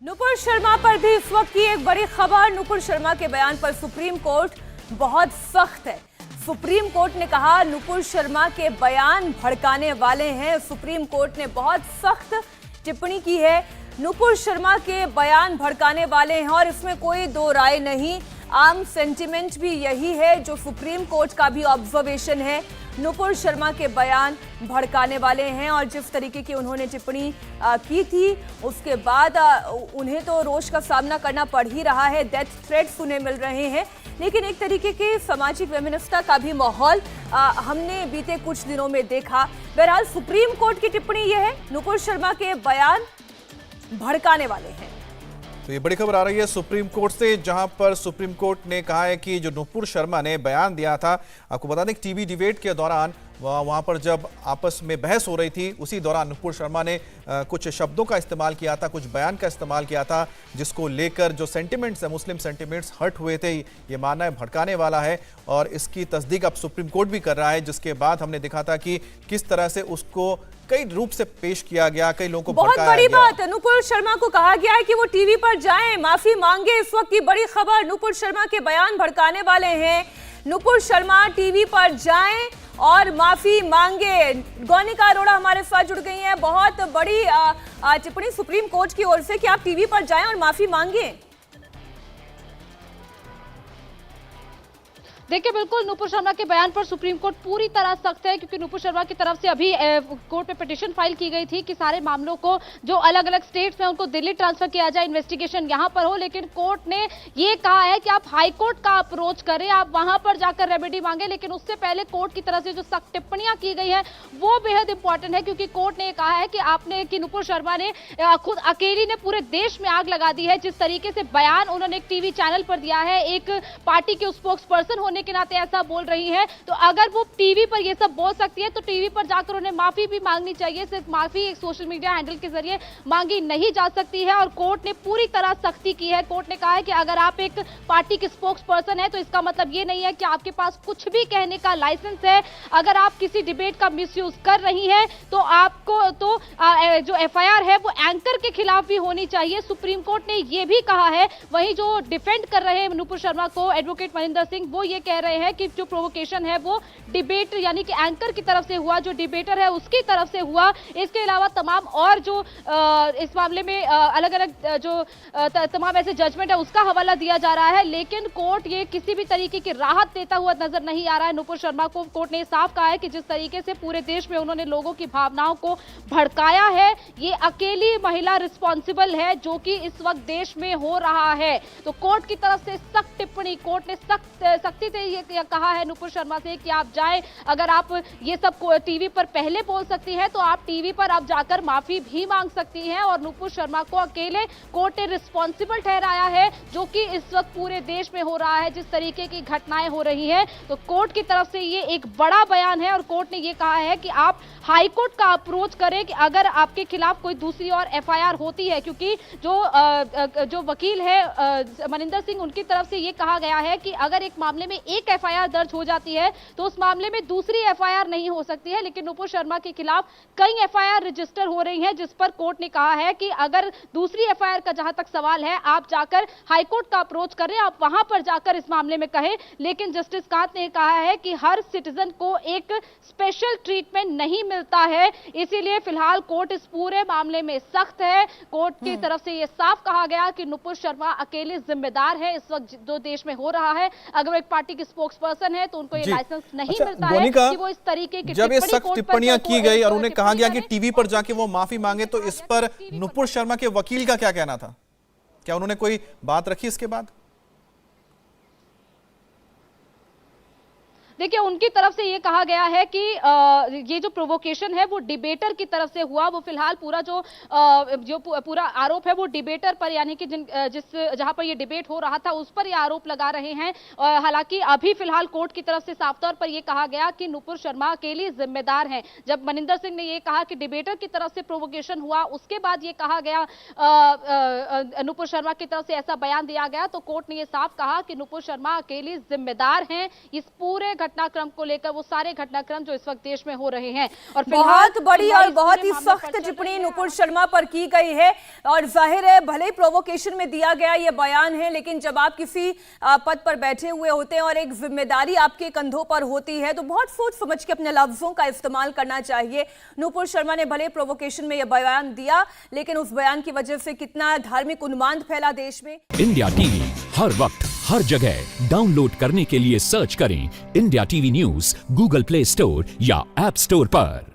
नुपुर शर्मा पर भी इस वक्त की एक बड़ी खबर। नुपुर शर्मा के बयान पर सुप्रीम कोर्ट बहुत सख्त है। सुप्रीम कोर्ट ने कहा नुपुर शर्मा के बयान भड़काने वाले हैं। सुप्रीम कोर्ट ने बहुत सख्त टिप्पणी की है। नुपुर शर्मा के बयान भड़काने वाले हैं और इसमें कोई दो राय नहीं। आम सेंटिमेंट भी यही है जो सुप्रीम कोर्ट का भी ऑब्जर्वेशन है। नुपुर शर्मा के बयान भड़काने वाले हैं और जिस तरीके की उन्होंने टिप्पणी की थी उसके बाद उन्हें तो रोष का सामना करना पड़ ही रहा है। डेथ थ्रेट्स उन्हें मिल रहे हैं, लेकिन एक तरीके के सामाजिक फेमिनिस्टा का भी माहौल हमने बीते कुछ दिनों में देखा। बहरहाल सुप्रीम कोर्ट की टिप्पणी यह है, नुपुर शर्मा के बयान भड़काने वाले हैं। तो ये बड़ी खबर आ रही है सुप्रीम कोर्ट से, जहां पर सुप्रीम कोर्ट ने कहा है कि जो नुपुर शर्मा ने बयान दिया था, आपको बता दें कि टीवी डिबेट के दौरान वहां पर जब आपस में बहस हो रही थी उसी दौरान नुपुर शर्मा ने कुछ शब्दों का इस्तेमाल किया था, कुछ बयान का इस्तेमाल किया था, जिसको लेकर जो सेंटिमेंट्स है, मुस्लिम सेंटिमेंट्स हर्ट हुए थे। ये मानना है भड़काने वाला है और इसकी तस्दीक अब सुप्रीम कोर्ट भी कर रहा है, जिसके बाद हमने देखा था कि किस तरह से उसको कई रूप से पेश किया गया, कई लोगों को बहुत बड़ी बात है। नुपुर शर्मा को कहा गया है कि वो टीवी पर जाएं, माफी मांगे। इस वक्त की बड़ी खबर, नुपुर शर्मा के बयान भड़काने वाले हैं। नुपुर शर्मा टीवी पर जाएं और माफी मांगे। गौनिका अरोड़ा हमारे साथ जुड़ गई हैं। बहुत बड़ी टिप्पणी सुप्रीम कोर्ट की ओर से कि आप टीवी पर जाएं और माफी मांगे। देखिए, बिल्कुल नुपुर शर्मा के बयान पर सुप्रीम कोर्ट पूरी तरह सख्त है, क्योंकि नुपुर शर्मा की तरफ से अभी कोर्ट में पिटीशन फाइल की गई थी कि सारे मामलों को जो अलग अलग स्टेट्स में उनको दिल्ली ट्रांसफर किया जाए, इन्वेस्टिगेशन यहां पर हो। लेकिन कोर्ट ने ये कहा है कि आप हाई कोर्ट का अप्रोच करें, आप वहां पर जाकर रेमेडी मांगे। लेकिन उससे पहले कोर्ट की तरफ से जो सख्त टिप्पणियां की गई है वो बेहद इंपॉर्टेंट है, क्योंकि कोर्ट ने कहा है कि नुपुर शर्मा ने खुद अकेली ने पूरे देश में आग लगा दी है। जिस तरीके से बयान उन्होंने एक टीवी चैनल पर दिया है, एक पार्टी के स्पोक्स पर्सन होने के नाते ऐसा बोल रही है, तो अगर वो टीवी पर ये सब बोल सकती है तो टीवी पर जाकर उन्हें माफी भी मांगनी चाहिए। सिर्फ माफी एक सोशल मीडिया हैंडल के जरिए मांगी नहीं जा सकती है और कोर्ट ने पूरी तरह सख्ती की है। कोर्ट ने कहा है कि अगर आप एक पार्टी के स्पोक्स पर्सन है तो इसका मतलब ये नहीं है कि आपके पास कुछ भी कहने का लाइसेंस है। अगर आप किसी डिबेट का मिसयूज कर रही हैं तो आपको जो एफआईआर है वो एंकर के खिलाफ भी होनी चाहिए। सुप्रीम कोर्ट ने ये भी कहा है। वहीं जो डिफेंड कर रहे हैं नुपुर शर्मा को एडवोकेट मनिंदर सिंह, वो ये कह रहे हैं कि जो प्रोवोकेशन है वो डिबेट यानी कि एंकर की तरफ से हुआ, जो डिबेटर है उसकी तरफ से हुआ। इसके अलावा तमाम और जो इस मामले में अलग अलग जो तमाम ऐसे जजमेंट है उसका हवाला दिया जा रहा है। लेकिन कोर्ट ये किसी भी तरीके की राहत देता हुआ नजर नहीं आ रहा है। नुपुर शर्मा को कोर्ट ने साफ कहा है कि जिस तरीके से पूरे देश में उन्होंने लोगों की भावनाओं को भड़काया है, ये अकेली महिला रिस्पॉन्सिबल है जो कि इस वक्त देश में हो रहा है। तो कोर्ट की तरफ से सख्त टिप्पणी, कोर्ट ने सख्ती से ये कहा है नुपुर शर्मा से कि आप जाएं, अगर आप ये सब टीवी पर पहले बोल सकती हैं तो आप टीवी पर आप जाकर माफी भी मांग सकती हैं। और नुपुर शर्मा को अकेले कोर्ट ने रिस्पॉन्सिबल ठहराया है, जो कि इस वक्त पूरे देश में हो रहा है, जिस तरीके की घटनाएं हो रही हैं। तो कोर्ट की तरफ से ये एक बड़ा बयान है और कोर्ट ने ये कहा है कि आप हाई कोर्ट का अप्रोच करें कि अगर आपके खिलाफ कोई दूसरी और एफआईआर होती है, क्योंकि जो वकील है मनिंदर सिंह, उनकी तरफ से ये कहा गया है कि अगर एक मामले में एक एफआईआर दर्ज हो जाती है तो उस मामले में दूसरी एफआईआर नहीं हो सकती है। लेकिन नुपुर शर्मा के खिलाफ कई एफआईआर रजिस्टर हो रही हैं, जिस पर कोर्ट ने कहा है कि अगर दूसरी एफआईआर का जहां तक सवाल है, आप जाकर हाईकोर्ट का अप्रोच करें, आप वहां पर जाकर इस मामले में कहें। लेकिन जस्टिस कांत ने कहा है कि हर सिटीजन को एक स्पेशल ट्रीटमेंट नहीं मिलता है, इसीलिए फिलहाल कोर्ट इस पूरे मामले में सख्त है। कोर्ट की तरफ से यह साफ कहा गया कि नुपुर शर्मा अकेले जिम्मेदार है इस वक्त जो देश में हो रहा है। अगर वो एक पार्टी के स्पोक्स पर्सन है तो उनको ये लाइसेंस नहीं मिलता है कि वो इस तरीके की जब ये सख्त टिप्पणियां की गई और उन्हें कहा गया कि टीवी पर जाके वो माफी मांगे, तो इस पर नुपुर शर्मा के वकील का क्या कहना था? क्या उन्होंने कोई बात रखी इसके बाद? देखिए, उनकी तरफ से ये कहा गया है कि ये जो प्रोवोकेशन है वो डिबेटर की तरफ से हुआ। वो फिलहाल पूरा जो पूरा आरोप है वो डिबेटर पर, यानी कि जहां पर ये डिबेट हो रहा था उस पर ये आरोप लगा रहे हैं। हालांकि अभी फिलहाल कोर्ट की तरफ से साफ तौर पर यह कहा गया कि नुपुर शर्मा अकेली जिम्मेदार हैं। जब मनिंदर सिंह ने यह कहा कि डिबेटर की तरफ से प्रोवोकेशन हुआ, उसके बाद ये कहा गया, नुपुर शर्मा की तरफ से ऐसा बयान दिया गया, तो कोर्ट ने यह साफ कहा कि नुपुर शर्मा अकेली जिम्मेदार हैं इस पूरे घटनाक्रम को लेकर, वो सारे घटनाक्रम जो इस वक्त देश में हो रहे हैं। और बहुत बड़ी और बहुत ही सख्त टिप्पणी नुपुर शर्मा पर की गई है और जाहिर है भले ही प्रोवोकेशन में दिया गया ये बयान है, लेकिन जब आप किसी पद पर बैठे हुए होते हैं और एक जिम्मेदारी आपके कंधों पर होती है तो बहुत सोच समझ के अपने लफ्जों का इस्तेमाल करना चाहिए। नुपुर शर्मा ने भले प्रोवोकेशन में यह बयान दिया, लेकिन उस बयान की वजह से कितना धार्मिक उन्माद फैला देश में। इंडिया टीवी हर वक्त हर जगह डाउनलोड करने के लिए सर्च करें India TV news Google play store या ऐप स्टोर पर।